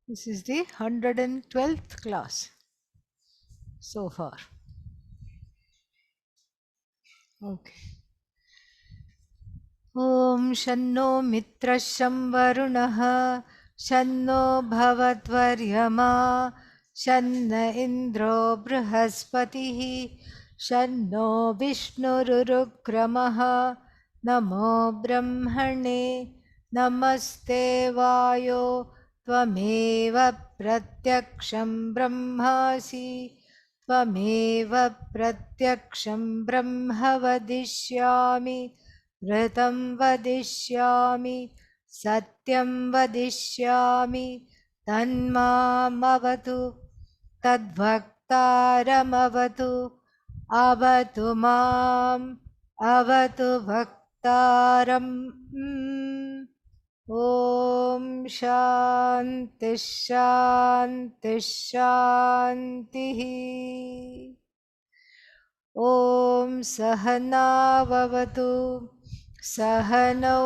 This is the 112th class so far. Okay. Om Shanno Mitra Varunaha Shanno Bhavatvaryama Shanna Indro Brihaspatihi Shanno Vishnurukramaha Namo Brahmane Namaste Vayo Tvameva Pratyaksham Brahmasi Tvameva Pratyaksham Brahma Vadishyami ऋतं वदिष्यामि सत्यं वदिष्यामि तन्मामवतु तद्भक्तारमवतु अवतु माम् अवतु भक्तारम् ॐ शान्ति शान्ति शान्तिः ॐ सहनाववतु सहनौ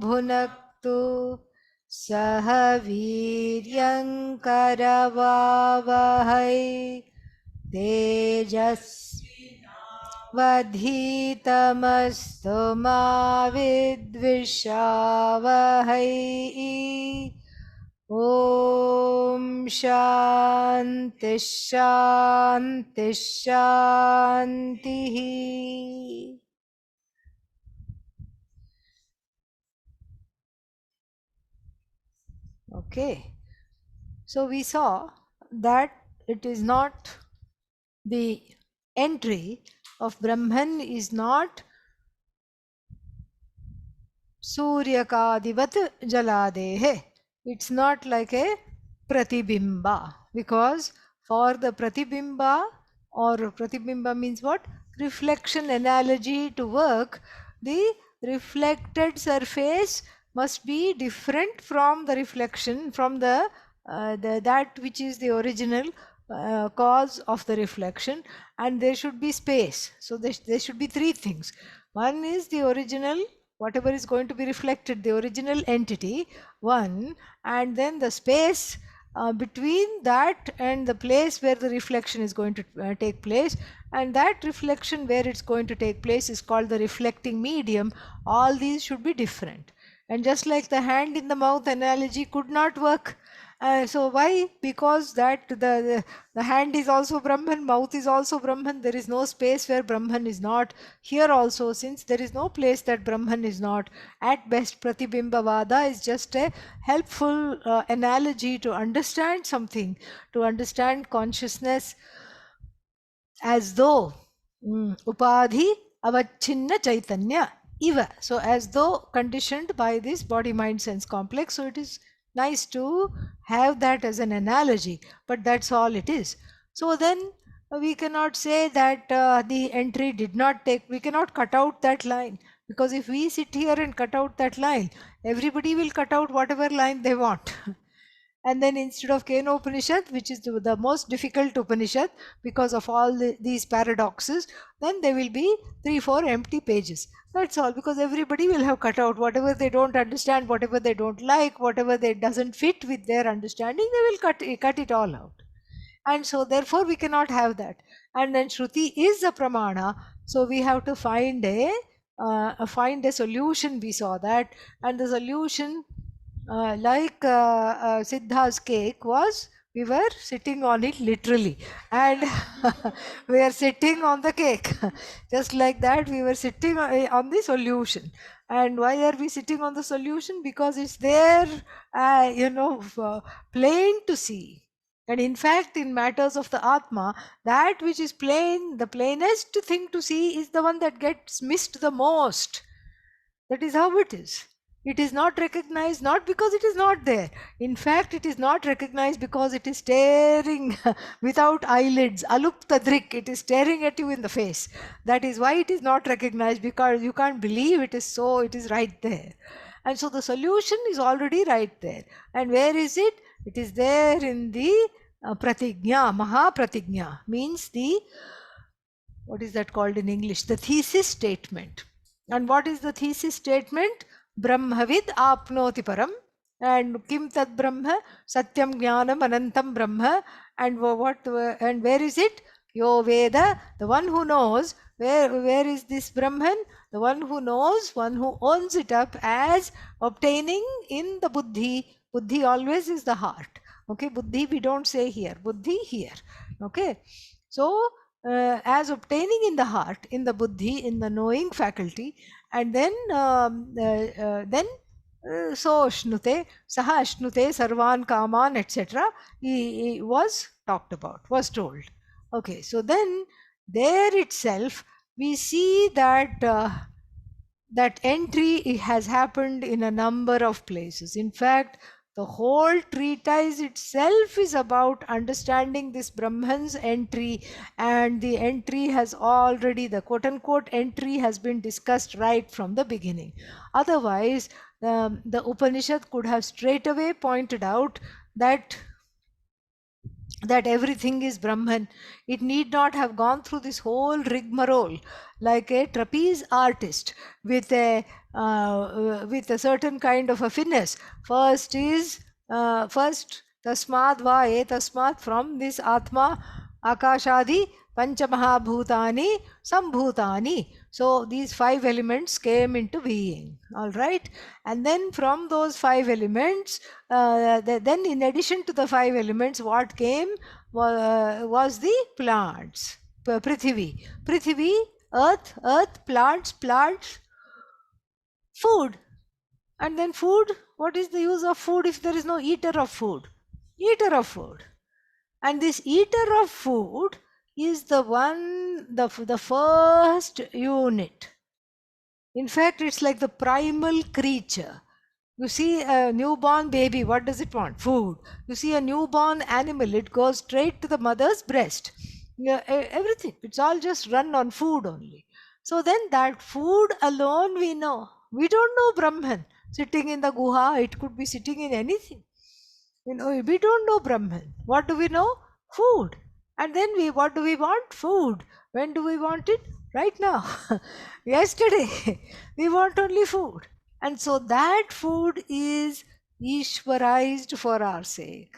भुनक्तु सह वीर्यङ्करवावहै तेजस्वधीतमस्तु मा विद्विषावहै ॐ शान्ति शान्ति शान्तिः Okay, so we saw that it is not the entry of Brahman is not Suryakadivat Jaladehe. It's not like a Pratibimba, because for the Pratibimba, or Pratibimba means what? Reflection analogy to work, the reflected surface must be different from the reflection, from the that which is the original cause of the reflection, and there should be space. So there should be three things. One is the original, whatever is going to be reflected, the original entity, one, and then the space between that and the place where the reflection is going to take place, and that reflection where it's going to take place is called the reflecting medium. All these should be different. And just like the hand in the mouth analogy could not work, so why? Because that the hand is also Brahman, mouth is also Brahman. There is no space where Brahman is not. Here also, since there is no place that Brahman is not, at best Pratibimbavada is just a helpful analogy to understand something, to understand consciousness as though upadhi avachinna chaitanya iva. So as though conditioned by this body mind sense complex. So it is nice to have that as an analogy, but that's all it is. So then we cannot say that the entry did not take, we cannot cut out that line, because if we sit here and cut out that line, everybody will cut out whatever line they want. And then instead of Kena Upanishad, which is the most difficult Upanishad because of all these paradoxes, then there will be 3-4 empty pages. That's all, because everybody will have cut out whatever they don't understand, whatever they don't like, whatever they doesn't fit with their understanding, they will cut it all out. And so therefore we cannot have that. And then Shruti is a pramana, so we have to find a solution. We saw that, and the solution, like Siddha's cake, was we were sitting on it literally, and we are sitting on the cake. Just like that, we were sitting on the solution. And why are we sitting on the solution? Because it's there, plain to see. And in fact, in matters of the Atma, that which is plain, the plainest thing to see is the one that gets missed the most. That is how it is. It is not recognized, not because it is not there. In fact, it is not recognized because it is staring without eyelids. Aluptadrik, it is staring at you in the face. That is why it is not recognized, because you can't believe it is so, it is right there. And so the solution is already right there. And where is it? It is there in the pratigna, maha pratigna, means the, what is that called in English? The thesis statement. And what is the thesis statement? Brahmavid apnoti param And Kim Tad Brahma, Satyam Jnanam Anantam Brahma, and and where is it? Yo Veda, the one who knows, where is this Brahman? The one who knows, one who owns it up as obtaining in the Buddhi. Buddhi always is the heart. Okay, Buddhi we don't say here, Buddhi here. Okay, so as obtaining in the heart, in the Buddhi, in the knowing faculty, and then so Ashnute, Saha Ashnute, Sarvan Kaman, etc. He was talked about, was told. Okay, so then there itself we see that that entry has happened in a number of places. In fact, the whole treatise itself is about understanding this Brahman's entry, and the entry has already, the quote unquote entry has been discussed right from the beginning. Otherwise, the Upanishad could have straight away pointed out that everything is Brahman. It need not have gone through this whole rigmarole like a trapeze artist with a certain kind of a finesse. First tasmad va etasmad, from this Atma Akashadi Panchamahabhutani Sambhutani. So these five elements came into being. All right. And then from those five elements, then in addition to the five elements, what came was the plants. Prithvi, earth, plants, food. And then food, what is the use of food if there is no eater of food? Eater of food. And this eater of food is the first unit. In fact, it's like the primal creature. You see a newborn baby, what does it want? Food. You see a newborn animal, it goes straight to the mother's breast. Yeah, everything. It's all just run on food only. So then that food alone we know. We don't know Brahman sitting in the guha. It could be sitting in anything. We don't know Brahman. What do we know? Food. And then what do we want? Food. When do we want it? Right now. Yesterday. We want only food. And so that food is Ishwarized for our sake.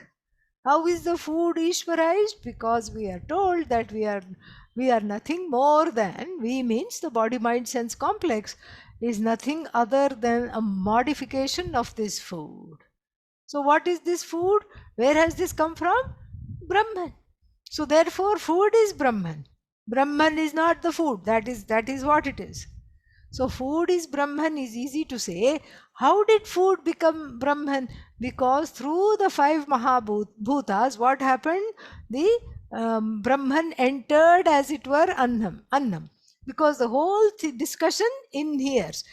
How is the food Ishwarized? Because we are told that we are nothing more than, we means the body mind sense complex is nothing other than a modification of this food. So what is this food? Where has this come from? Brahman. So therefore food is Brahman. Brahman is not the food. That is what it is. So food is Brahman is easy to say. How did food become Brahman? Because through the five Mahabhutas, what happened? The Brahman entered as it were Annam. Because the whole discussion inheres.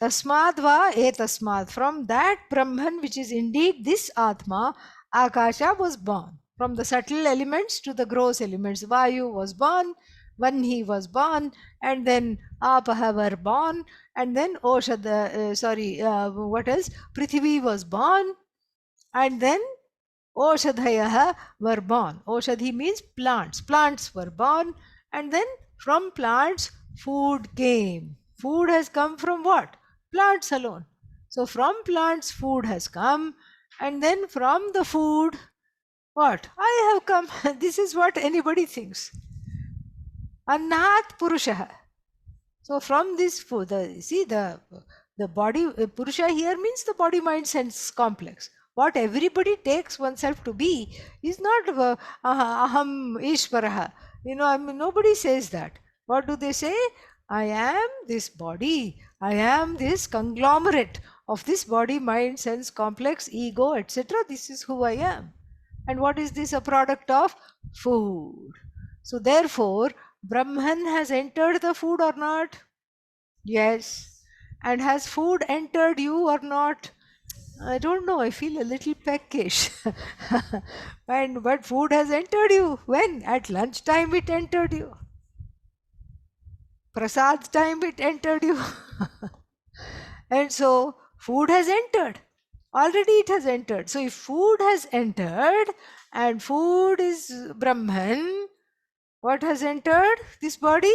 Tasmad va etasmad. From that Brahman, which is indeed this Atma, Akasha was born. From the subtle elements to the gross elements. Vayu was born when he was born, and then Apaha were born, and then what else? Prithvi was born, and then Oshadhayaha were born. Oshadhi means plants. Plants were born, and then from plants, food came. Food has come from what? Plants alone. So from plants, food has come, and then from the food, what? I have come. This is what anybody thinks. Annat Purusha. So from this food, the body, Purusha here means the body mind sense complex. What everybody takes oneself to be is not aham Ishvaraha. Nobody says that. What do they say? I am this body. I am this conglomerate of this body, mind, sense, complex, ego, etc. This is who I am. And what is this a product of? Food. So therefore, Brahman has entered the food or not? Yes. And has food entered you or not? I don't know. I feel a little peckish. But food has entered you. When? At lunchtime it entered you. Prasad time it entered you. And so food has entered. Already it has entered. So if food has entered and food is Brahman, what has entered this body?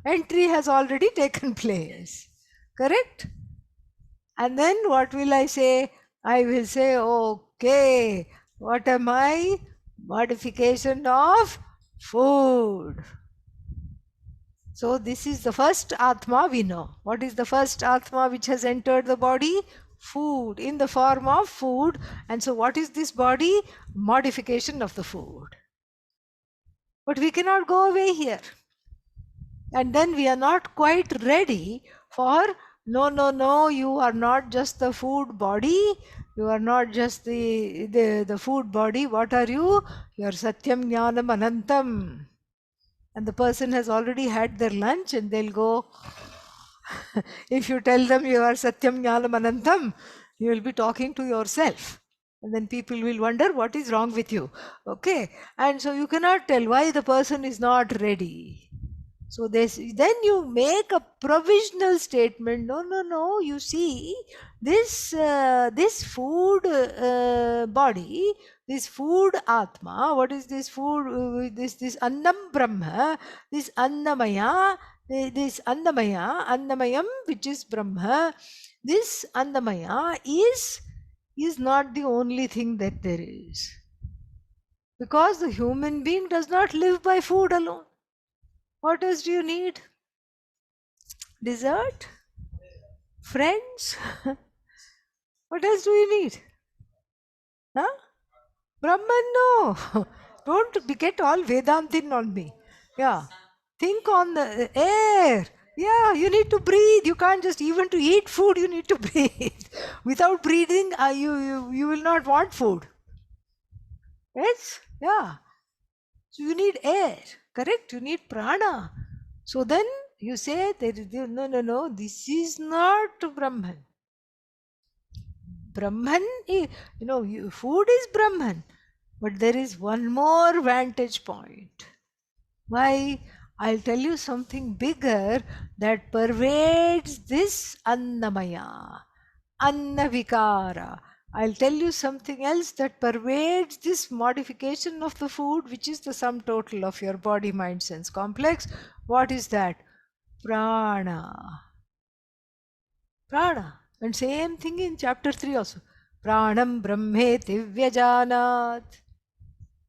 Entry has already taken place. Correct? And then what will I say? I will say, okay, what am I? Modification of food. So this is the first Atma we know. What is the first Atma which has entered the body? Food, in the form of food. And so what is this body? Modification of the food. But we cannot go away here. And then we are not quite ready for, no, you are not just the food body. You are not just the food body. What are you? You are Satyam Jnanam Anantam. And the person has already had their lunch and they'll go, if you tell them you are Satyam Jnanam Anantam, you will be talking to yourself. And then people will wonder what is wrong with you. Okay. And so you cannot tell why the person is not ready. So then you make a provisional statement. No. You see, this food body, this food Atma. What is this food? This Annam Brahma, this Annamaya, Annamayam, which is Brahma. This Annamaya is not the only thing that there is, because the human being does not live by food alone. What else do you need? Dessert? Friends? What else do you need? Huh? Brahman, no. Don't get all Vedantin on me. Yeah. Think on the air. Yeah, you need to breathe. You can't just, even to eat food, you need to breathe. Without breathing, you will not want food. Yes? Yeah. So you need air. Correct? You need prana. So then you say, no, this is not Brahman. Brahman, food is Brahman. But there is one more vantage point. Why? I'll tell you something bigger that pervades this Annamaya, Annavikara. I'll tell you something else that pervades this modification of the food, which is the sum total of your body, mind, sense complex. What is that? Prana. Prana. And same thing in chapter 3 also. Pranam Brahmeti Vyajanat.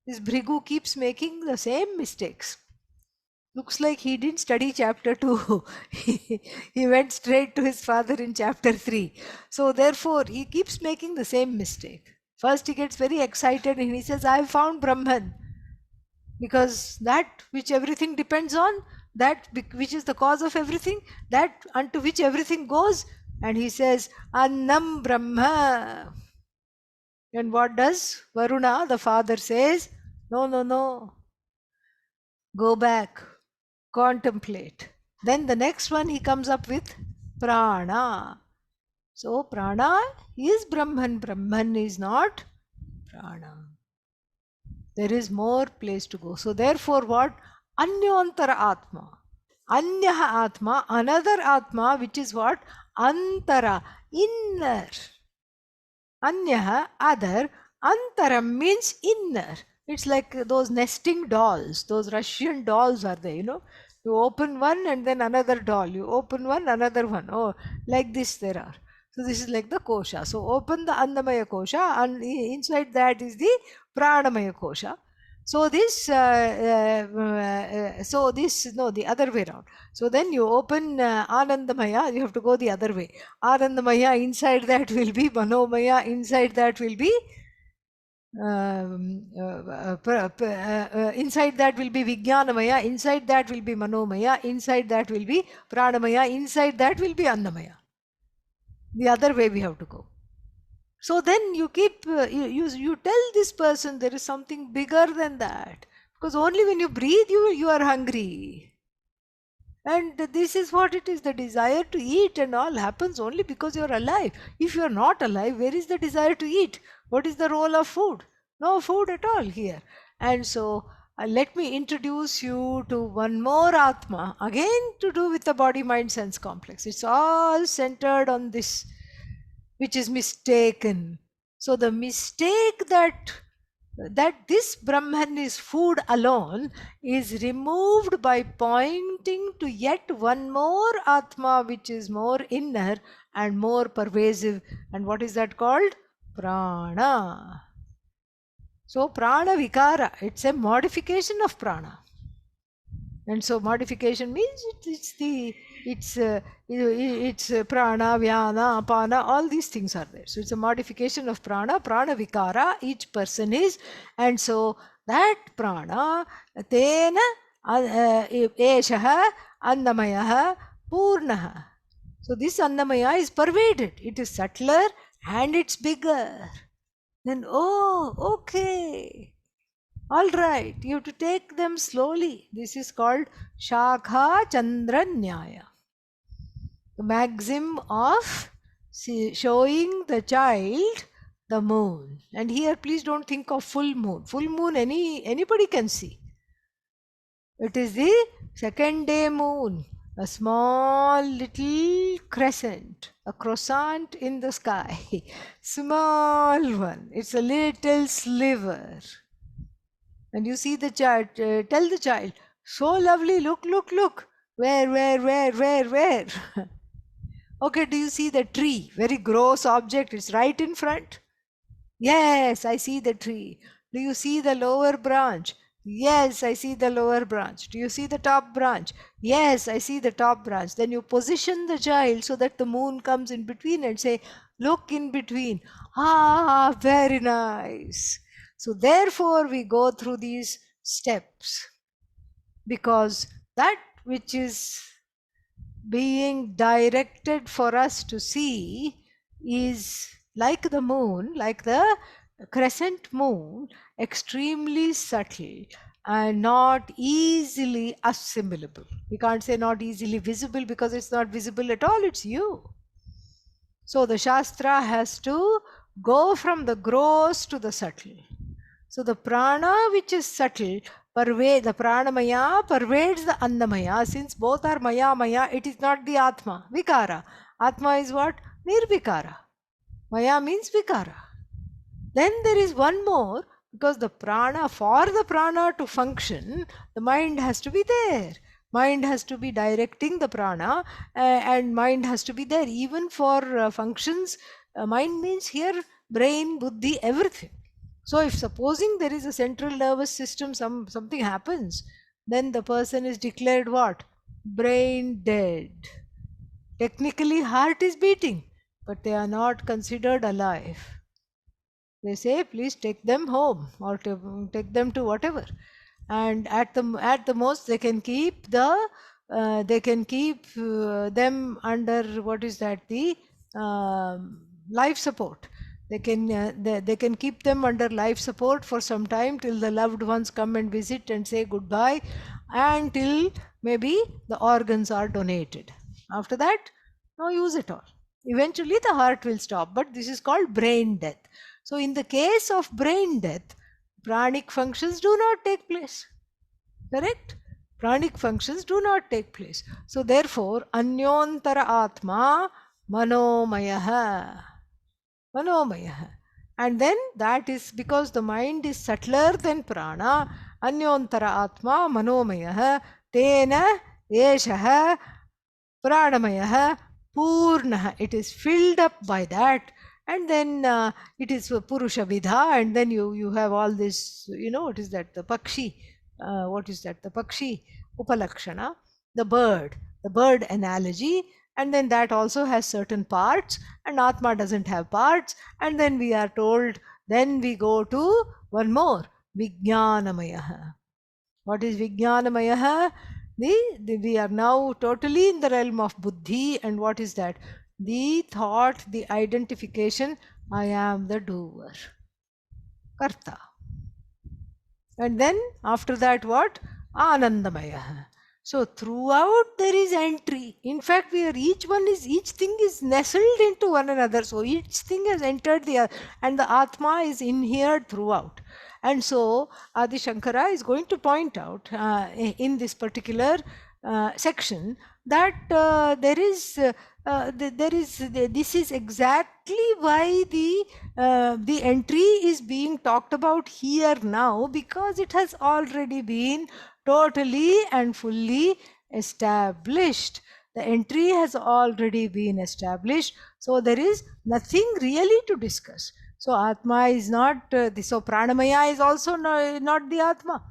This Bhrigu keeps making the same mistakes. Looks like he didn't study chapter 2. He went straight to his father in chapter 3. So therefore, he keeps making the same mistake. First, he gets very excited and he says, I have found Brahman. Because that which everything depends on, that which is the cause of everything, that unto which everything goes. And he says, Annam Brahma. And what does Varuna, the father, says? No. Go back. Contemplate. Then the next one he comes up with prana. So prana is Brahman. Brahman is not prana. There is more place to go. So therefore what? Anyantara Atma. Anyaha Atma, another Atma, which is what? Antara, inner. Anyaha, other. Antaram means inner. It's like those nesting dolls. Those Russian dolls are there, You open one and then another doll. You open one, another one. Oh, like this there are. So this is like the kosha. So open the Annamaya kosha and inside that is the Pranamaya kosha. So the other way around. So then you open Anandamaya, you have to go the other way. Anandamaya, inside that will be Manomaya, inside that will be inside that will be Vijnanamaya, inside that will be Manomaya, inside that will be Pranamaya, inside that will be Annamaya. The other way we have to go. So then you keep, you tell this person there is something bigger than that. Because only when you breathe, you are hungry. And this is what it is. The desire to eat and all happens only because you are alive. If you are not alive, where is the desire to eat? What is the role of food? No food at all here. And so let me introduce you to one more Atma. Again to do with the body, mind, sense complex. It's all centered on this, which is mistaken. So the mistake that this Brahman is food alone is removed by pointing to yet one more Atma, which is more inner, and more pervasive. And what is that called? Prana. So prana vikara, it's a modification of prana. And so modification means it's prana, vyana, apana, all these things are there. So it's a modification of prana, prana vikara, each person is. And so that prana, tena eshaha annamayaha purnaha. So this annamaya is pervaded. It is subtler and it's bigger. Then, oh, okay. All right, you have to take them slowly. This is called Shakha Chandra Nyaya. The maxim of showing the child the moon. And here, please don't think of full moon. Full moon, anybody can see. It is the second day moon, a small little crescent, a croissant in the sky. Small one. It's a little sliver. And you see the child, tell the child, so lovely, look, look, look. Where? Okay, do you see the tree? Very gross object, it's right in front. Yes, I see the tree. Do you see the lower branch? Yes, I see the lower branch. Do you see the top branch? Yes, I see the top branch. Then you position the child so that the moon comes in between and say, look in between. Ah, very nice. So therefore we go through these steps, because that which is being directed for us to see is like the moon, like the crescent moon, extremely subtle and not easily assimilable. We can't say not easily visible, because it's not visible at all, it's you. So the Shastra has to go from the gross to the subtle. So the prana which is subtle, the pranamaya pervades the annamaya. Since both are maya, it is not the atma, vikara. Atma is what? Nirvikara. Maya means vikara. Then there is one more, because the prana, for the prana to function, the mind has to be there. Mind has to be directing the prana, and mind has to be there. Even for functions, mind means here brain, buddhi, everything. So if supposing there is a central nervous system, something happens, then the person is declared what? Brain dead. Technically heart is beating, but they are not considered alive. They say, please take them home, or take them to whatever. And at the most they can keep them under, what is that, the life support. They can keep them under life support for some time, till the loved ones come and visit and say goodbye, and till maybe the organs are donated. After that, no use at all. Eventually the heart will stop, but this is called brain death. So in the case of brain death, pranic functions do not take place. Correct? Pranic functions do not take place. So therefore, anyontara atma manomayaha. Manomayaha. And then that is because the mind is subtler than prana. Anyontara atma manomayaha. Tena eshaha pranamayaha purnaha. It is filled up by that. And then it is Purusha Vidha, and then you have all this, what is that? The Pakshi. What is that? The Pakshi Upalakshana, the bird analogy, and then that also has certain parts, and Atma doesn't have parts. And then we are told, then we go to one more, Vijnanamaya. What is Vijnanamaya? We are now totally in the realm of Buddhi, and what is that? The thought, the identification, I am the doer, Karta. And then after that what? Anandamaya. So throughout there is entry. In fact, each thing is nestled into one another. So each thing has entered the other, and the Atma is inhered throughout. And so Adi Shankara is going to point out in this particular section that this is exactly why the entry is being talked about here now, because it has already been totally and fully established. The entry has already been established. So there is nothing really to discuss. So Atma is not, so Pranamaya is also not the Atma.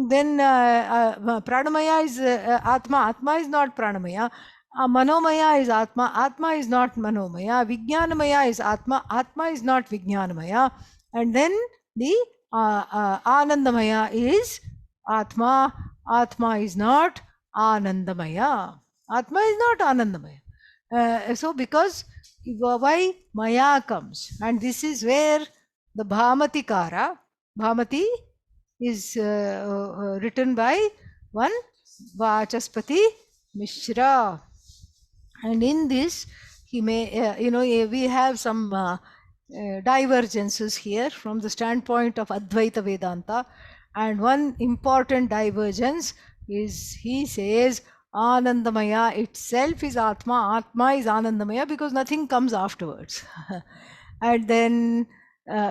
Then Pranamaya is Atma. Atma is not Pranamaya. Manomaya is Atma. Atma is not Manomaya. Vijnanamaya is Atma. Atma is not Vijnanamaya. And then the Anandamaya is Atma. Atma is not Anandamaya. Atma is not Anandamaya. So because why Maya comes, and this is where the Bhamatikara, Bhamati is written by one Vachaspati Mishra. And in this, he may, we have some divergences here from the standpoint of Advaita Vedanta. And one important divergence is, he says, Anandamaya itself is Atma, Atma is Anandamaya, because nothing comes afterwards. And then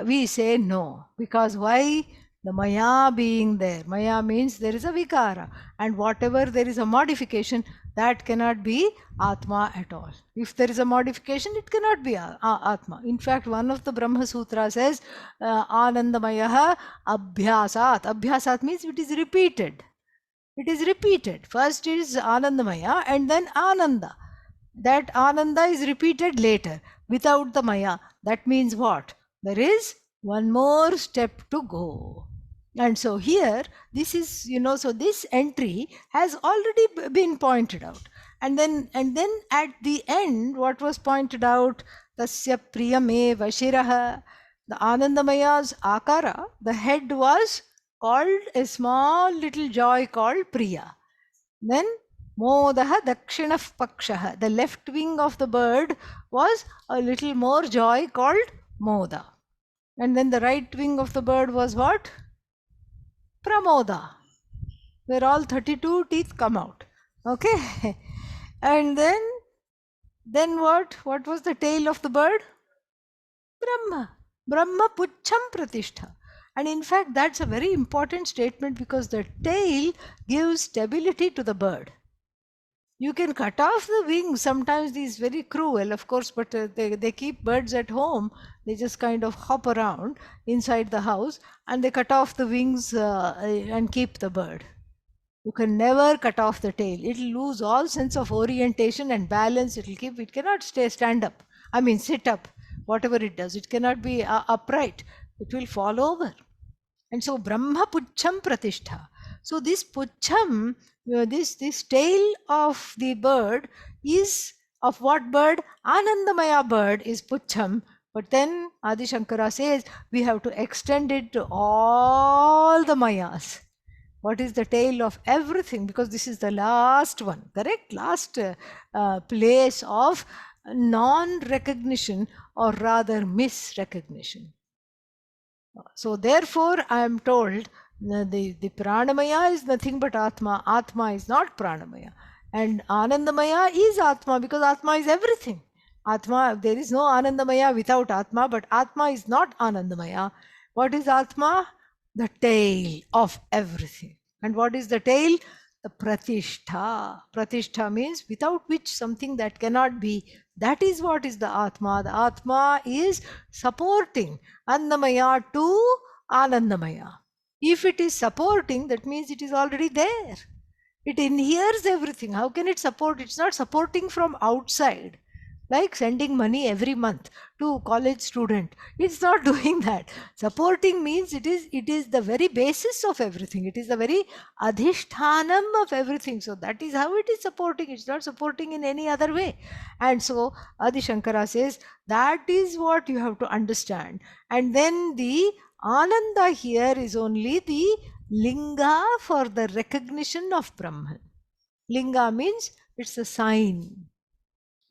we say no, because why? The Maya being there. Maya means there is a Vikara, and whatever there is a modification, that cannot be Atma at all. If there is a modification, it cannot be Atma. In fact, one of the Brahma Sutra says, Anandamayaha Abhyasat. Abhyasat means it is repeated. It is repeated. First is Anandamaya and then Ananda. That Ananda is repeated later without the Maya. That means what? There is one more step to go. And so here, this is, so this entry has already been pointed out. And then at the end, what was pointed out? Tasya priyameva shiraha. The Anandamaya's akara, the head was called a small little joy called Priya. Then Modaha Dakshinah Pakshaha, the left wing of the bird was a little more joy called Moda. And then the right wing of the bird was what? Pramoda, where all 32 teeth come out. Okay. And then what? What was the tail of the bird? Brahma. Brahma Pucham Pratishtha. And in fact, that's a very important statement, because the tail gives stability to the bird. You can cut off the wings. Sometimes these very cruel, of course, but they keep birds at home. They just kind of hop around inside the house and they cut off the wings and keep the bird. You can never cut off the tail. It will lose all sense of orientation and balance. It cannot sit up, whatever it does. It cannot be upright. It will fall over. And so Brahma Pucham Pratishtha. So this Pucham, this tail of the bird is of what bird? Anandamaya bird is Pucham. But then Adi Shankara says we have to extend it to all the Mayas. What is the tail of everything? Because this is the last one, correct? Last place of non-recognition, or rather misrecognition. So therefore, I am told the Pranamaya is nothing but Atma. Atma is not Pranamaya. And Anandamaya is Atma, because Atma is everything. Atma, there is no Anandamaya without Atma, but Atma is not Anandamaya. What is Atma? The tail of everything. And what is the tail? The Pratishtha. Pratishtha means without which something that cannot be. That is what is the Atma. The Atma is supporting Annamaya to Anandamaya. If it is supporting, that means it is already there. It inheres everything. How can it support? It's not supporting from outside. Like sending money every month to college student. It's not doing that. Supporting means it is the very basis of everything. It is the very adhishthanam of everything. So that is how it is supporting. It's not supporting in any other way. And so Adi Shankara says that is what you have to understand. And then the Ananda here is only the linga for the recognition of Brahman. Linga means it's a sign.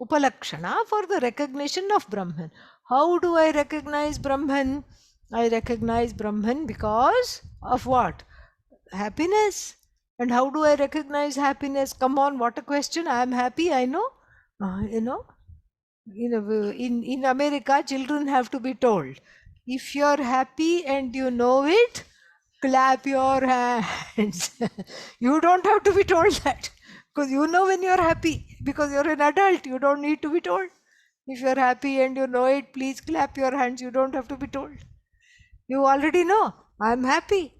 Upalakshana for the recognition of Brahman. How do I recognize Brahman? I recognize Brahman because of what? Happiness. And how do I recognize happiness? Come on, what a question. I am happy, I know. In America, children have to be told, if you're happy and you know it, clap your hands. You don't have to be told that. Because you know when you're happy, because you're an adult, you don't need to be told. If you're happy and you know it, please clap your hands. You don't have to be told. You already know, I'm happy.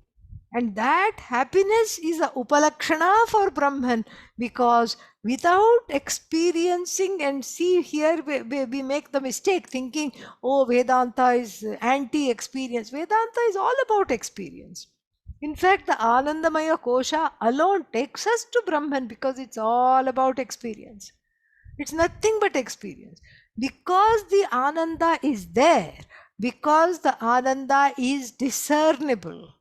And that happiness is a upalakshana for Brahman, because without experiencing, and see here we make the mistake thinking, oh, Vedanta is anti-experience. Vedanta is all about experience. In fact, the Anandamaya Kosha alone takes us to Brahman because it's all about experience. It's nothing but experience. Because the Ananda is there, because the Ananda is discernible,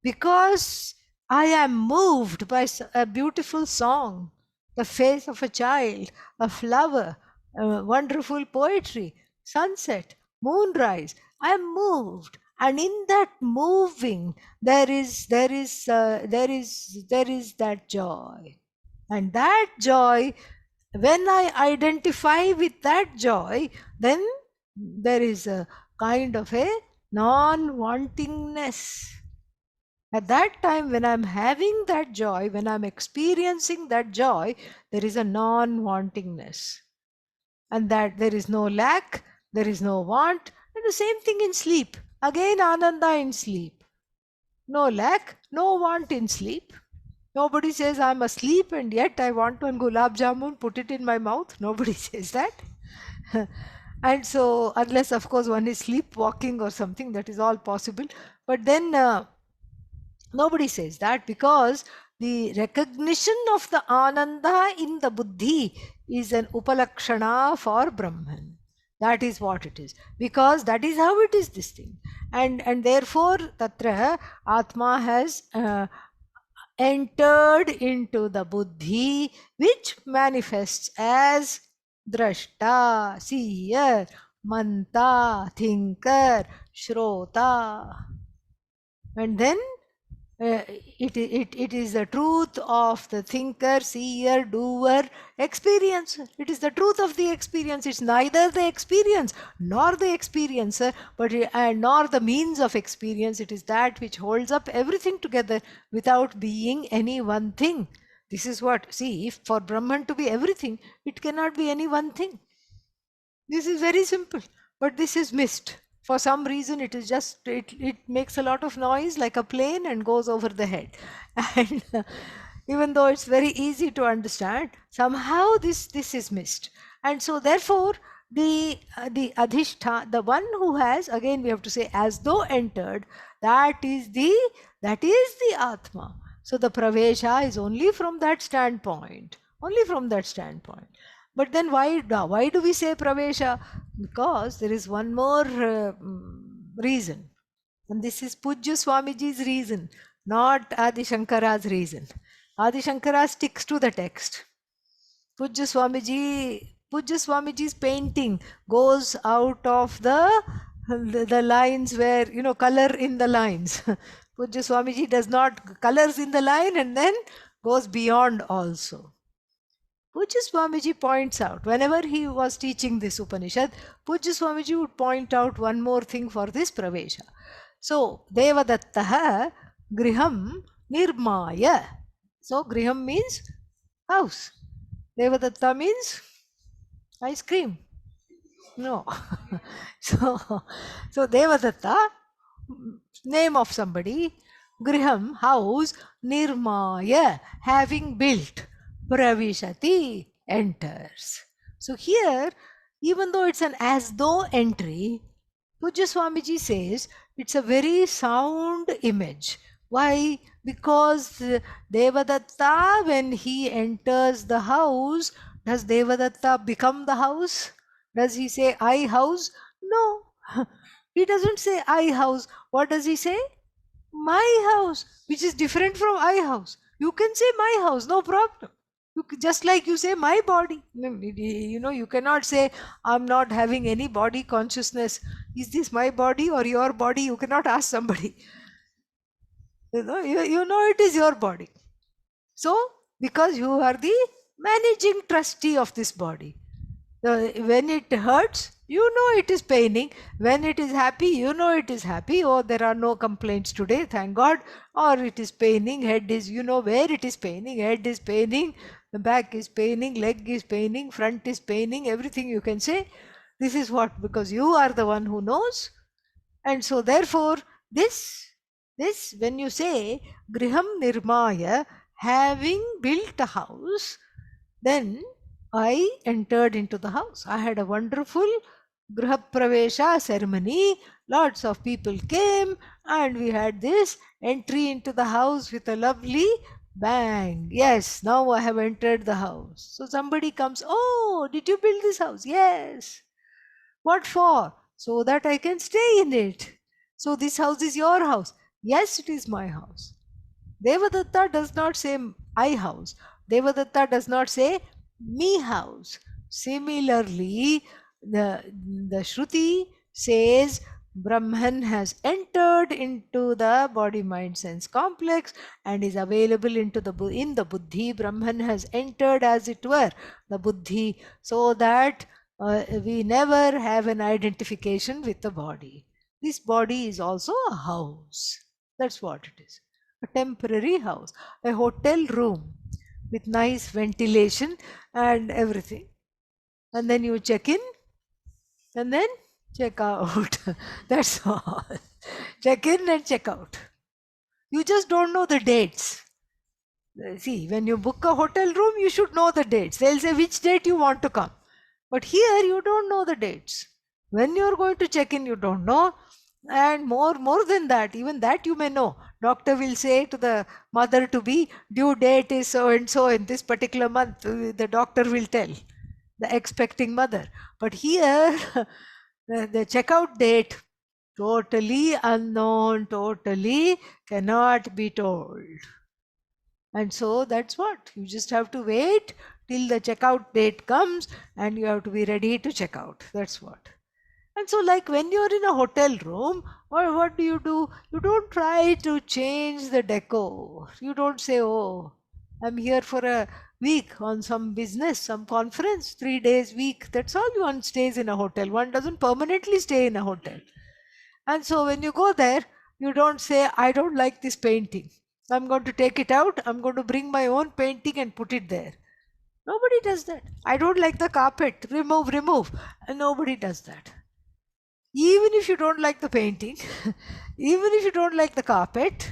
because I am moved by a beautiful song, the face of a child, a flower, wonderful poetry, sunset, moonrise. I am moved, and in that moving, there is that joy, and that joy. When I identify with that joy, then there is a kind of a non-wantingness. At that time, when I'm having that joy, when I'm experiencing that joy, there is a non-wantingness. And that there is no lack, there is no want. And the same thing in sleep. Again, Ananda in sleep. No lack, no want in sleep. Nobody says I'm asleep and yet I want one gulab jamun, put it in my mouth. Nobody says that. And so, unless of course one is sleepwalking or something, that is all possible. But then nobody says that, because the recognition of the Ananda in the Buddhi is an upalakshana for Brahman. That is what it is. Because that is how it is, this thing. And therefore, Tatra Atma has entered into the Buddhi, which manifests as Drashta, seer, Manta, thinker, Shrota. And then it is the truth of the thinker, seer, doer, experience. It is the truth of the experience. It's neither the experience nor the experiencer, but nor the means of experience. It is that which holds up everything together without being any one thing. This is what, see, if for Brahman to be everything, it cannot be any one thing. This is very simple, but this is missed. For some reason, it is just, it makes a lot of noise like a plane and goes over the head. And even though it's very easy to understand, somehow this is missed. And so therefore, the adhishtha, the one who has, again we have to say, as though entered, that is the Atma. So the pravesha is only from that standpoint. Only from that standpoint. But then why do we say pravesha? Because there is one more reason. And this is Pujya Swamiji's reason, not Adi Shankara's reason. Adi Shankara sticks to the text. Pujya Swamiji's painting goes out of the lines where, color in the lines. Pujya Swamiji does not, colors in the line and then goes beyond also. Pujya Swamiji points out, whenever he was teaching this Upanishad, Pujya Swamiji would point out one more thing for this pravesha. So, Devadattaha griham nirmaya. So, griham means house. Devadatta means ice cream. No. So Devadatta, name of somebody, griham, house, nirmaya, having built. Pravishati, enters. So here, even though it's an as though entry, Pujya Swamiji says it's a very sound image. Why? Because Devadatta, when he enters the house, does Devadatta become the house? Does he say, I house? No. He doesn't say I house. What does he say? My house, which is different from I house. You can say my house, no problem. Just like you say my body, you cannot say I'm not having any body consciousness. Is this my body or your body? You cannot ask somebody. You know it is your body. So because you are the managing trustee of this body, when it hurts, you know it is paining. When it is happy, you know it is happy. Oh, there are no complaints today, thank God. Or it is paining, head is, you know where it is paining, head is paining. The back is paining, leg is paining, front is paining, everything you can say. This is what, because you are the one who knows. And so therefore, this, when you say Griham Nirmaya, having built a house, then I entered into the house. I had a wonderful Grahapravesha ceremony. Lots of people came and we had this entry into the house with a lovely bang. Yes, now I have entered the house. So somebody comes, oh, did you build this house? Yes. What for? So that I can stay in it. So this house is your house. Yes, it is my house. Devadatta does not say I house. Devadatta does not say me house. Similarly, the Shruti says Brahman has entered into the body mind sense complex and is available in the buddhi. Brahman has entered, as it were, the buddhi, so that we never have an identification with the body. This body is also a house. That's what it is. A temporary house, a hotel room with nice ventilation and everything. And then you check in and then check out. That's all. Check in and check out. You just don't know the dates. See, when you book a hotel room, you should know the dates. They'll say which date you want to come. But here you don't know the dates. When you're going to check in, you don't know. And more than that, even that you may know. Doctor will say to the mother to be, due date is so and so in this particular month. The doctor will tell the expecting mother. But here, the checkout date, totally unknown, totally cannot be told. And so that's what, you just have to wait till the checkout date comes and you have to be ready to check out. That's what. And so, like when you're in a hotel room, or what do? You don't try to change the decor. You don't say, oh, I'm here for a week on some business, some conference, 3 days week. That's all one stays in a hotel. One doesn't permanently stay in a hotel. And so when you go there, you don't say, I don't like this painting. I'm going to take it out. I'm going to bring my own painting and put it there. Nobody does that. I don't like the carpet. Remove. And nobody does that. Even if you don't like the painting, even if you don't like the carpet,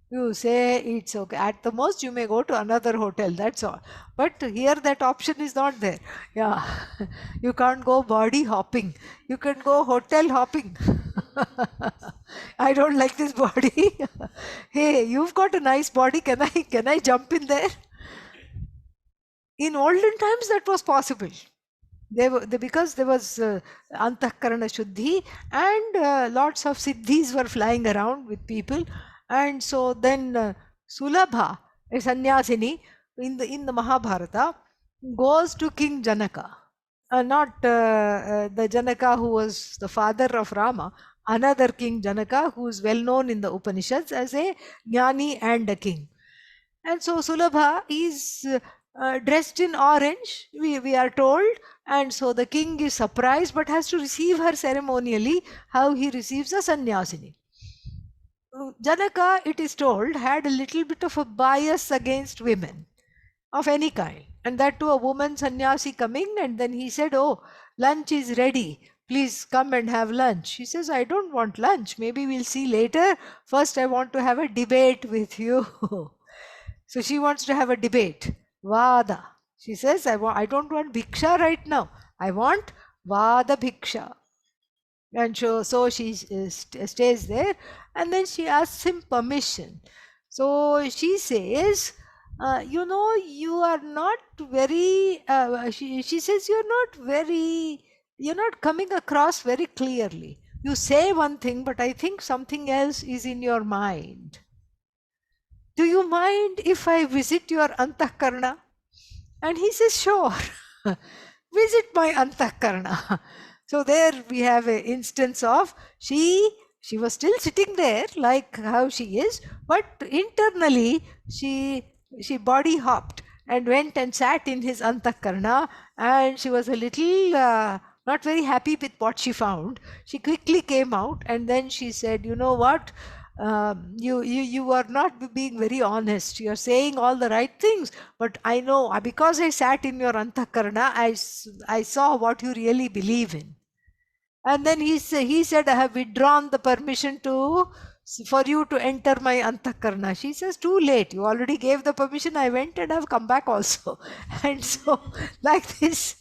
you say it's okay. At the most, you may go to another hotel. That's all. But here that option is not there. Yeah. You can't go body hopping. You can go hotel hopping. I don't like this body. Hey, you've got a nice body. Can I jump in there? In olden times, that was possible. Because there was Antahkarana Shuddhi and lots of siddhis were flying around with people. And so then Sulabha, a sannyasini in the Mahabharata, goes to King Janaka. Not the Janaka who was the father of Rama, another King Janaka who is well known in the Upanishads as a jnani and a king. And so Sulabha is dressed in orange, we are told, and so the king is surprised but has to receive her ceremonially, how he receives a sannyasini. Janaka, it is told, had a little bit of a bias against women of any kind, and that to a woman sannyasi coming, and then he said, oh, lunch is ready, please come and have lunch. She says, I don't want lunch, maybe we'll see later, first I want to have a debate with you. So she wants to have a debate. Vada. She says, I don't want bhiksha right now. I want Vada bhiksha. And so she stays there, and then she asks him permission. So she says, you are not very, she says, you're not coming across very clearly. You say one thing, but I think something else is in your mind. Do you mind if I visit your Antahkarana? And he says, sure, visit my Antahkarana. So there we have an instance of she was still sitting there like how she is, but internally she body hopped and went and sat in his Antahkarana, and she was a little not very happy with what she found. She quickly came out and then she said, you know what? you are not being very honest. You're saying all the right things, but I know because I sat in your antakarana, I saw what you really believe in. And then he said, I have withdrawn the permission for you to enter my antakarna. She says, too late. You already gave the permission. I went and I've come back also. And so, like this,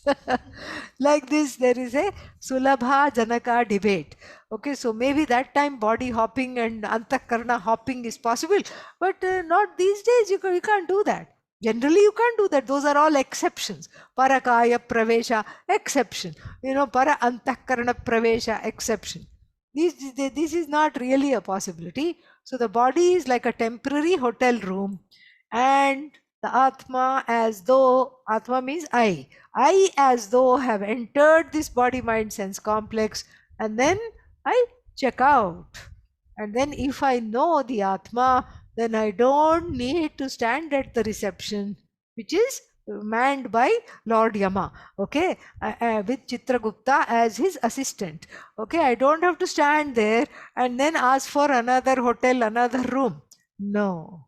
like this, there is a Sulabha Janaka debate. Okay, so maybe that time body hopping and antakarna hopping is possible, but not these days. You can't do that. Generally, you can't do that. Those are all exceptions. Parakaya pravesha, exception. Para antakarana pravesha, exception. This is not really a possibility. So the body is like a temporary hotel room, and the Atma, as though, Atma means I as though have entered this body mind sense complex, and then I check out. And then if I know the Atma, then I don't need to stand at the reception, which is manned by Lord Yama, okay, with Chitragupta as his assistant. Okay, I don't have to stand there and then ask for another hotel, another room. No.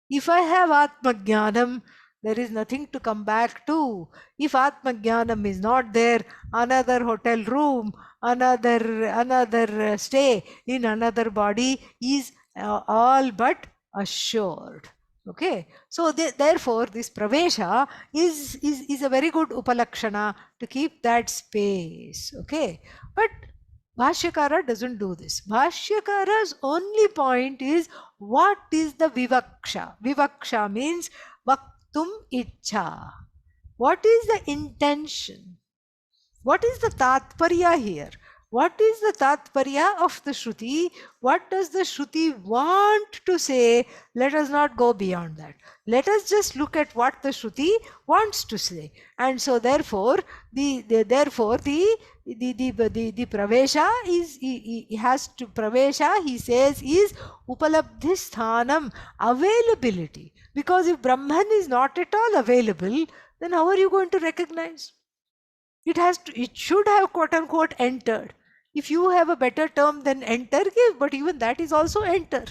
If I have Atma Jnanam, there is nothing to come back to. If Atma Jnanam is not there, another hotel room, another stay in another body is all but assured. Okay, so therefore this pravesha is a very good upalakshana to keep that space. Okay, but Bhashyakara doesn't do this. Bhashyakara's only point is, what is the vivaksha? Vivaksha means vaktum ichha. What is the intention? What is the tatparya here? What is the tatparya of the Shruti? What does the Shruti want to say? Let us not go beyond that. Let us just look at what the Shruti wants to say. And so therefore, the pravesha is, he has to, pravesha, he says, is upalabdhi sthanam, availability. Because if Brahman is not at all available, then how are you going to recognize? It should have quote unquote entered. If you have a better term than enter, give, but even that is also enter.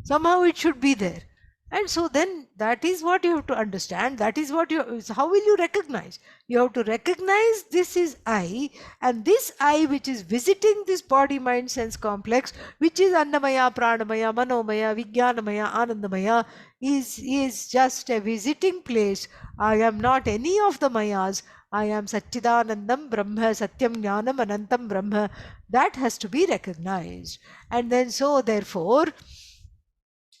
Somehow it should be there. And so then that is what you have to understand. That is what how will you recognize? You have to recognize this is I, and this I which is visiting this body, mind, sense complex, which is Annamaya, Pranamaya, Manomaya, Vijnanamaya, Anandamaya, is just a visiting place. I am not any of the Mayas. I am Satchidanandam Brahma, Satyam Jnanam Anantam Brahma. That has to be recognized. And then so therefore,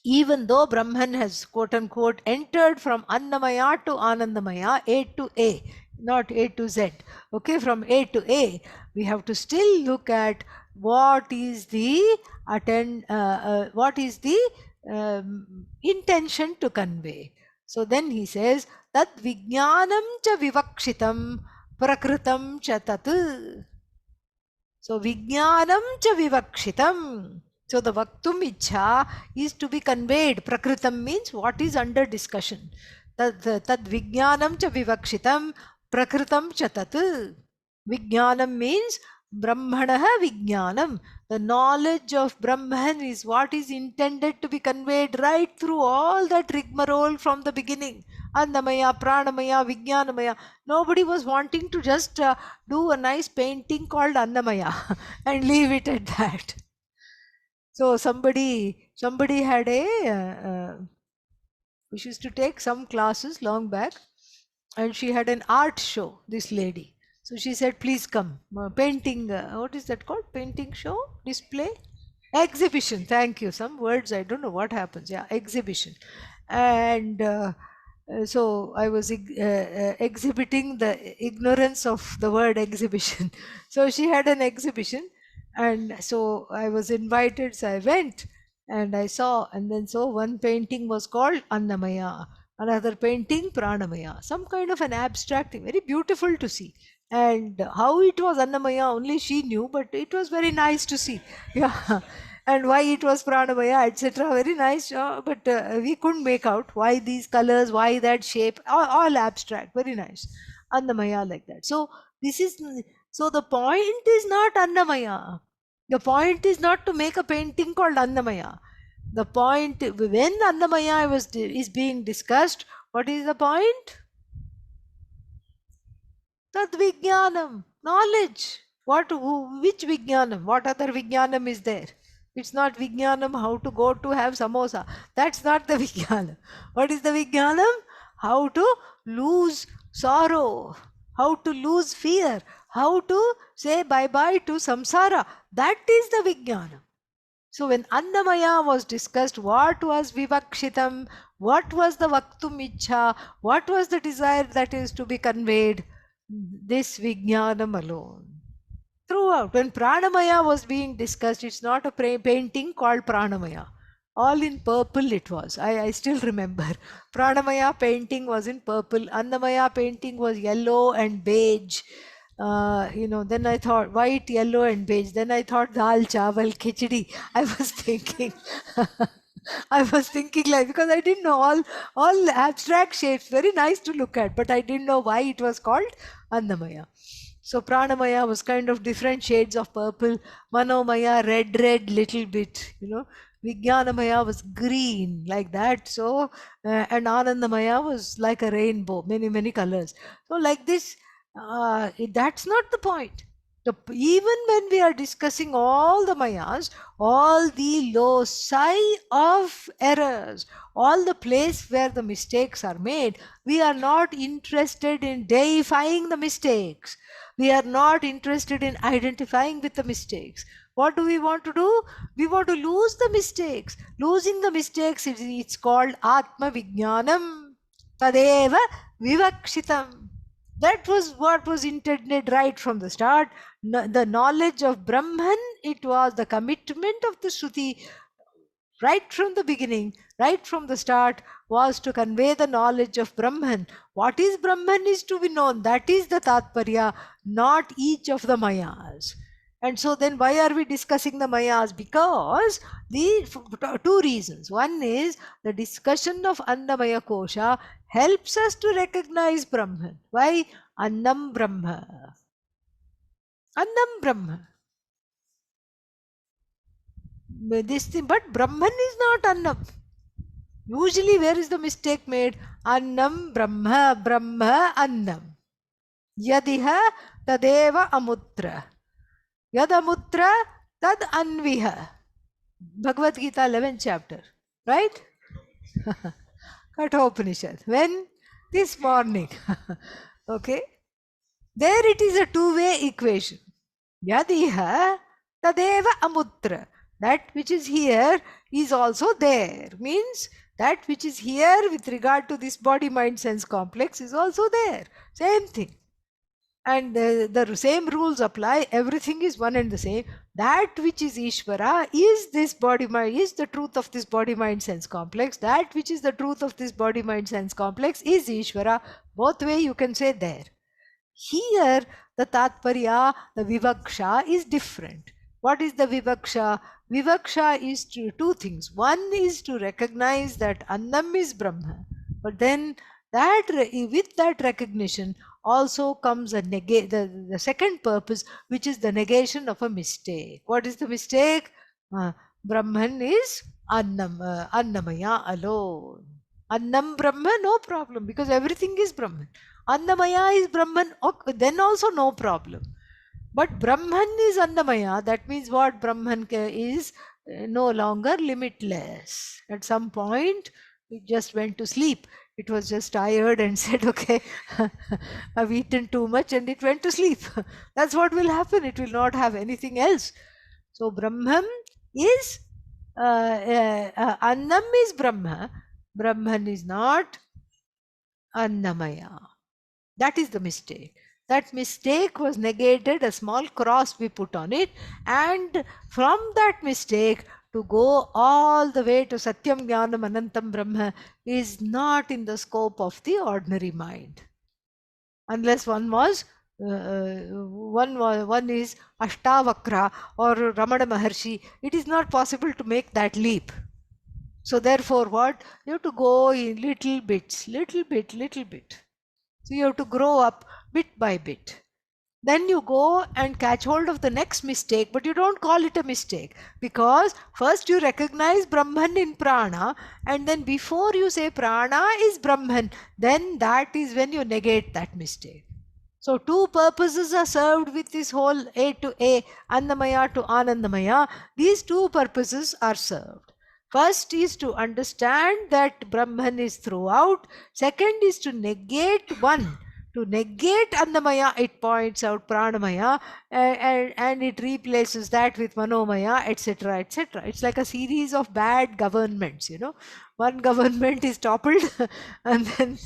even though Brahman has quote unquote entered from Annamaya to Anandamaya, A to A, not A to Z, okay, from A to A, we have to still look at what is the intention to convey. So then he says, Tat Vijnanam cha Vivakshitam Prakritam cha Tat. So Vijnanam cha Vivakshitam. So the Vaktum Ichha is to be conveyed. Prakritam means what is under discussion. Tad Vijnanam cha Vivakshitam Prakritam cha Tat. Vijnanam means Brahmanaha Vijnanam. The knowledge of Brahman is what is intended to be conveyed right through all that rigmarole from the beginning. Annamaya, Pranamaya, Vijnanamaya. Nobody was wanting to just do a nice painting called Annamaya and leave it at that. So somebody had we used to take some classes long back, and she had an art show, this lady. So she said, please come. Painting, what is that called? Painting show? Display? Exhibition. Thank you. Some words, I don't know what happens. Yeah, exhibition. And so I was exhibiting the ignorance of the word exhibition. So she had an exhibition, and so I was invited. So I went and I saw, and then so one painting was called Annamaya, another painting Pranamaya, some kind of an abstract thing, very beautiful to see. And how it was Annamaya, only she knew, but it was very nice to see. Yeah. And why it was Pranamaya, etc. Very nice, but we couldn't make out why these colors, why that shape, all abstract, very nice. Annamaya like that. So this is, so the point is not Annamaya. The point is not to make a painting called Annamaya. The point, when Annamaya is being discussed, what is the point? Tad Vijnanam, knowledge. Which Vijnanam? What other Vijnanam is there? It's not Vijnanam how to go to have samosa. That's not the Vijnanam. What is the Vijnanam? How to lose sorrow, how to lose fear, how to say bye bye to samsara. That is the Vijnanam. So when Annamaya was discussed, what was Vivakshitam, what was the Vaktum Ichha, what was the desire that is to be conveyed? This Vijnanam alone. Throughout, when Pranamaya was being discussed, it's not a painting called Pranamaya. All in purple it was. I still remember. Pranamaya painting was in purple. Annamaya painting was yellow and beige. Then I thought white, yellow, and beige. Then I thought dal, chawal, khichdi. I was thinking, I was thinking like, because I didn't know all abstract shapes, very nice to look at, but I didn't know why it was called Annamaya. So Pranamaya was kind of different shades of purple. Manomaya, red, little bit, Vijnanamaya was green, like that. So, and Anandamaya was like a rainbow, many colors. So, like this, that's not the point. Even when we are discussing all the Mayas, all the loci of errors, all the place where the mistakes are made, we are not interested in deifying the mistakes. We are not interested in identifying with the mistakes. What do we want to do? We want to lose the mistakes. Losing the mistakes, it's called Atma Vijnanam. Tadeva Vivakshitam. That was what was intended right from the start. The knowledge of Brahman, it was the commitment of the Shruti right from the beginning, right from the start, was to convey the knowledge of Brahman. What is Brahman is to be known. That is the Tatparya, not each of the Mayas. And so then why are we discussing the Mayas? Because two reasons. One is the discussion of Annamaya Kosha helps us to recognize Brahman. Why? Annam Brahma. Annam Brahma. This thing, but Brahman is not Annam. Usually, where is the mistake made? Annam Brahma, Brahma Annam. Yadiha tadeva amutra. Yadamutra tad anviha. Bhagavad Gita 11th chapter. Right? Kathopanishad. When? This morning. Okay. There it is a two-way equation. Yadiha tadeva amutra. That which is here is also there. Means that which is here with regard to this body, mind, sense complex is also there. Same thing. And the same rules apply. Everything is one and the same. That which is Ishvara is this body, mind, is the truth of this body, mind, sense complex. That which is the truth of this body, mind, sense complex is Ishvara. Both way you can say there. Here, the Tatparya, the Vivaksha is different. What is the Vivaksha? Vivaksha is two things. One is to recognize that Annam is Brahma. But then with that recognition also comes the second purpose, which is the negation of a mistake. What is the mistake? Brahman is Annamaya alone. Annam Brahma, no problem, because everything is Brahman. Annamaya is Brahman, then also no problem. But Brahman is Annamaya, that means what? Brahman is no longer limitless. At some point, it just went to sleep. It was just tired and said, okay, I've eaten too much, and it went to sleep. That's what will happen. It will not have anything else. So Brahman is, Annam is Brahma. Brahman is not Annamaya. That is the mistake. That mistake was negated, a small cross we put on it, and from that mistake to go all the way to Satyam Jnanam Anantam Brahma is not in the scope of the ordinary mind. Unless one is Ashtavakra or Ramana Maharshi, it is not possible to make that leap. So therefore what? You have to go in little bits, little bit. So you have to grow up bit by bit. Then you go and catch hold of the next mistake, but you don't call it a mistake, because first you recognize Brahman in prana, and then before you say prana is Brahman, then that is when you negate that mistake. So two purposes are served with this whole A to A, Annamaya to Anandamaya. These two purposes are served. First is to understand that Brahman is throughout. Second is to negate one. To negate Annamaya, it points out Pranamaya, and it replaces that with Manomaya, etc. etc. It's like a series of bad governments, you know. One government is toppled, and then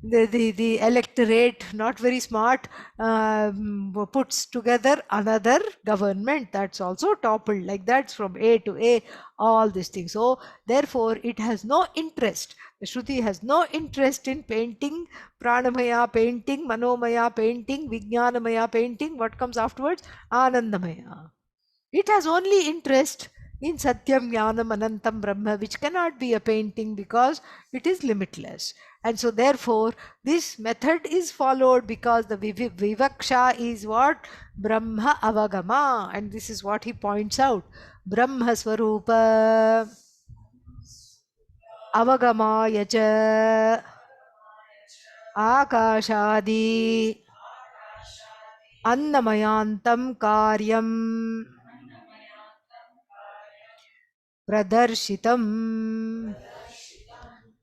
the electorate, not very smart, puts together another government that's also toppled. Like that's from A to A, all these things. So therefore it has no interest. The Shruti has no interest in painting Pranamaya, painting Manomaya, painting Vijnanamaya, painting what comes afterwards, Anandamaya. It has only interest in Satyam Jnanam Anantam Brahma, which cannot be a painting because it is limitless. And so therefore this method is followed, because the Vivaksha is what? Brahma Avagama. And this is what he points out. Brahma Swarupa Avagamaya cha Akashadi Annamayantam Karyam Pradarshitam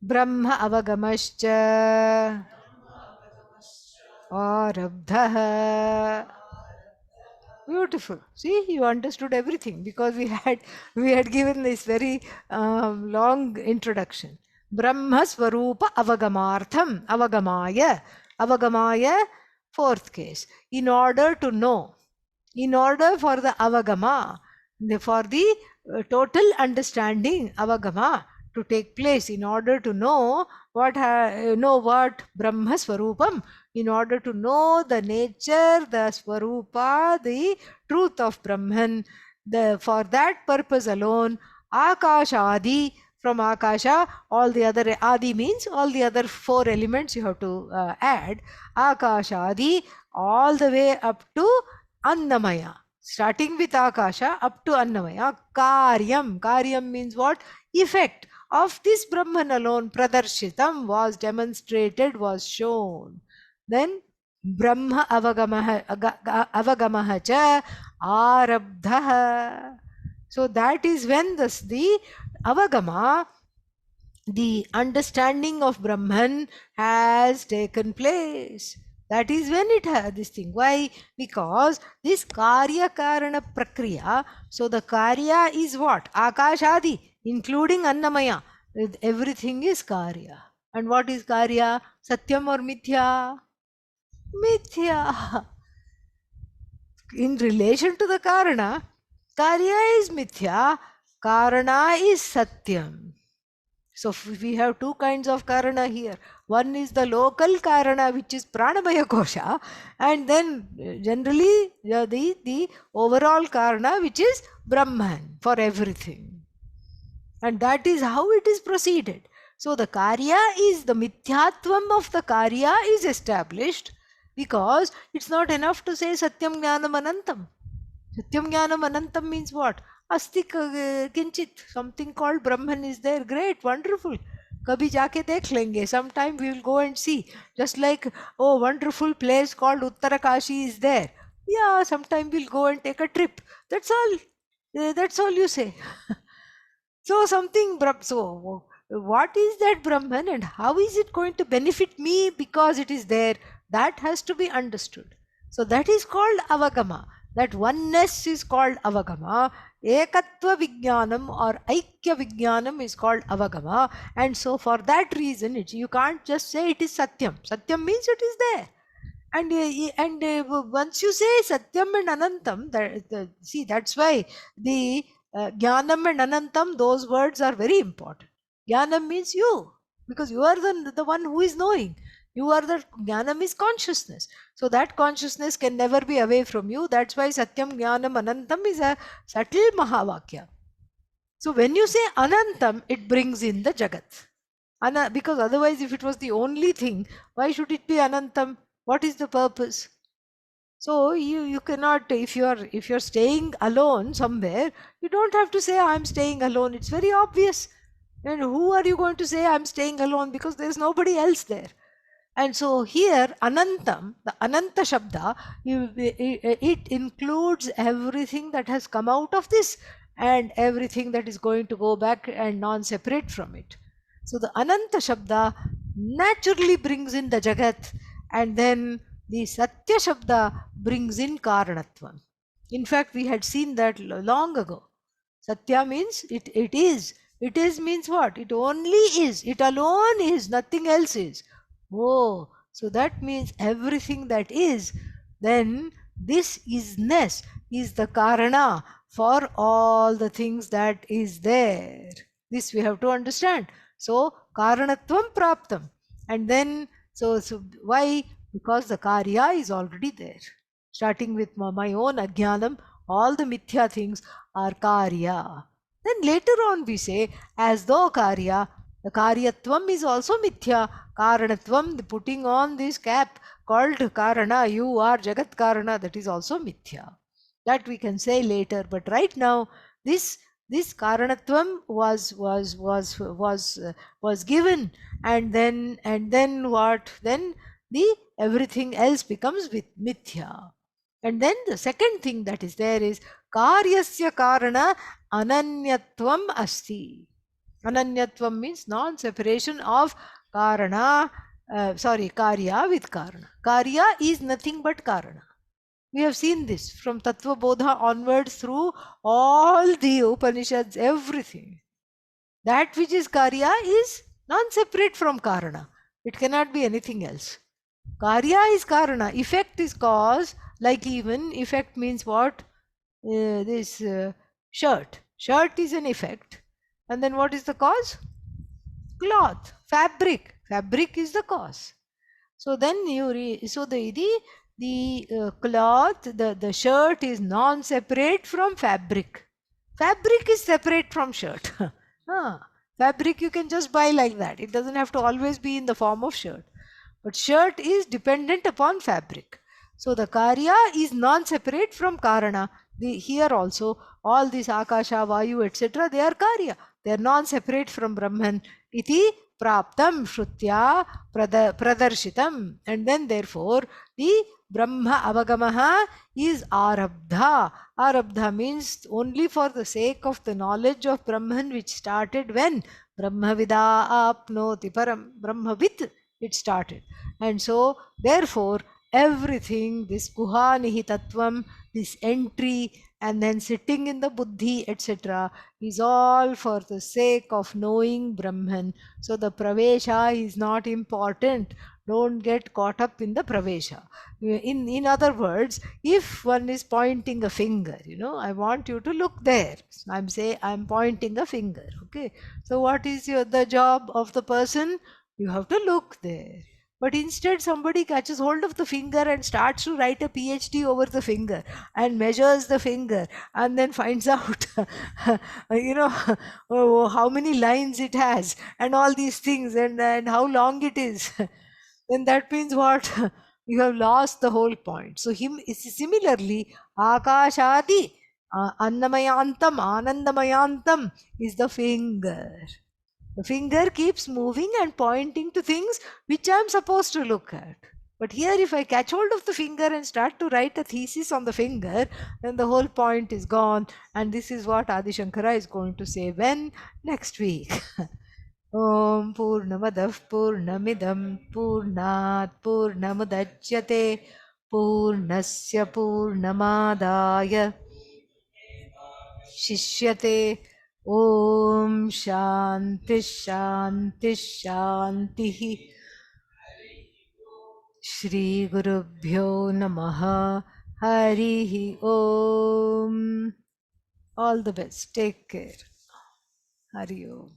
Brahma Avagamascha Arabdha. Beautiful. See, you understood everything, because we had given this very long introduction. Brahma Swarupa Avagamartham Avagamaya. Avagamaya, fourth case. In order to know, in order for the Avagama, for the total understanding, Avagama, to take place, in order to know what Brahma Swarupam, in order to know the nature, the Swarupa, the truth of Brahman, for that purpose alone, Akashadi, from Akasha, all the other, Adi means all the other four elements you have to add, Akashadi, all the way up to Annamaya. Starting with Akasha up to Annamaya, Karyam. Karyam means what? Effect of this Brahman alone, Pradarshitam, was demonstrated, was shown. Then Brahma Avagamaha cha Arabdha. So that is when the Avagama, the understanding of Brahman, has taken place. That is when it has this thing. Why? Because this Karya Karana Prakriya, so the Karya is what? Akashadi, including Annamaya. Everything is Karya. And what is Karya? Satyam or Mithya? Mithya. In relation to the Karana, Karya is Mithya, Karana is Satyam. So we have two kinds of Karana here. One is the local Karana, which is Pranamaya Kosha, and then generally the overall Karana, which is Brahman, for everything. And that is how it is proceeded. So the Karya is, the Mithyatvam of the Karya is established, because it's not enough to say Satyam Jnanam Anantam. Satyam Jnanam Anantam means what? Asti kinchit, something called Brahman is there. Great, wonderful. Kabhi jaake dekh lenge. Sometime we will go and see. Just like, oh, wonderful place called Uttarakashi is there. Yeah, sometime we'll go and take a trip. That's all. That's all you say. So something, so what is that Brahman and how is it going to benefit me because it is there? That has to be understood. So that is called Avagama. That oneness is called Avagama. Ekatva Vijnanam or Aikya Vijnanam is called Avagama. And so for that reason, you can't just say it is Satyam. Satyam means it is there. And once you say Satyam and Anantam, see, that's why the Jnanam and Anantam, those words are very important. Jnanam means you, because you are the one who is knowing. You are the Jnanam is consciousness. So that consciousness can never be away from you. That's why Satyam Jnanam Anantam is a subtle Mahavakya. So when you say Anantam, it brings in the Jagat. Because otherwise, if it was the only thing, why should it be Anantam? What is the purpose? So you cannot, if you're staying alone somewhere, you don't have to say I'm staying alone. It's very obvious. And who are you going to say I'm staying alone, because there's nobody else there? And so here, Anantam, the Ananta Shabda, it includes everything that has come out of this and everything that is going to go back and non-separate from it. So the Ananta Shabda naturally brings in the Jagat, and then the Satya Shabda brings in Karanatvam. In fact, we had seen that long ago. Satya means it is. It is means what? It only is. It alone is. Nothing else is. Oh, so that means everything that is, then this isness is the Karana for all the things that is there. This we have to understand. So, Karanatvam Praptam. And then, so why? Because the Karya is already there. Starting with my own Ajnanam, all the Mithya things are Karya. Then later on we say, as though Karya, the Karyatvam is also Mithya. Karanatvam, the putting on this cap called Karana, you are Jagat Karana, that is also Mithya. That we can say later, but right now this Karanatvam was given, and then what? Then the everything else becomes with Mithya. And then the second thing that is there is Karyasya Karana Ananyatvam Asti. Ananyatvam means non-separation of Karana, Karya with Karana. Karya is nothing but Karana. We have seen this from Tattva Bodha onwards through all the Upanishads, everything. That which is Karya is non-separate from Karana. It cannot be anything else. Karya is Karana. Effect is cause. Like even effect means what? This shirt. Shirt is an effect. And then what is the cause? Cloth, fabric. Fabric is the cause. So then so the cloth, the shirt is non-separate from fabric. Fabric is separate from shirt. Fabric you can just buy like that. It doesn't have to always be in the form of shirt. But shirt is dependent upon fabric. So the Karya is non-separate from Karana. Here also, all these Akasha, Vayu, etc., they are Karya. They are non-separate from Brahman. Iti praptam shrutya pradarshitam. And then therefore, the Brahma avagamaha is arabdha. Arabdha means only for the sake of the knowledge of Brahman, which started when? Brahmavida apnoti param. Brahmavid, it started. And so, therefore, everything, this Guhanihi Tattvam, this entry, and then sitting in the Buddhi, etc., is all for the sake of knowing Brahman. So the Pravesha is not important. Don't get caught up in the Pravesha. In other words, if one is pointing a finger, I want you to look there. I'm pointing a finger. Okay. So what is the job of the person? You have to look there. But instead, somebody catches hold of the finger and starts to write a PhD over the finger and measures the finger and then finds out, how many lines it has and all these things and how long it is. Then that means what? You have lost the whole point. So similarly, Akashadi, Annamayantam, Anandamayantam is the finger. The finger keeps moving and pointing to things which I am supposed to look at. But here, if I catch hold of the finger and start to write a thesis on the finger, then the whole point is gone. And this is what Adi Shankara is going to say when? Next week. Om Purnamadav Purnamidam Purnat Purnamudachyate Purnasya Purnamadaya Shishyate. Om Shanti Shanti Shanti. Shri Gurubhyo Namaha. Harihi Om. All the best. Take care. Hari Om.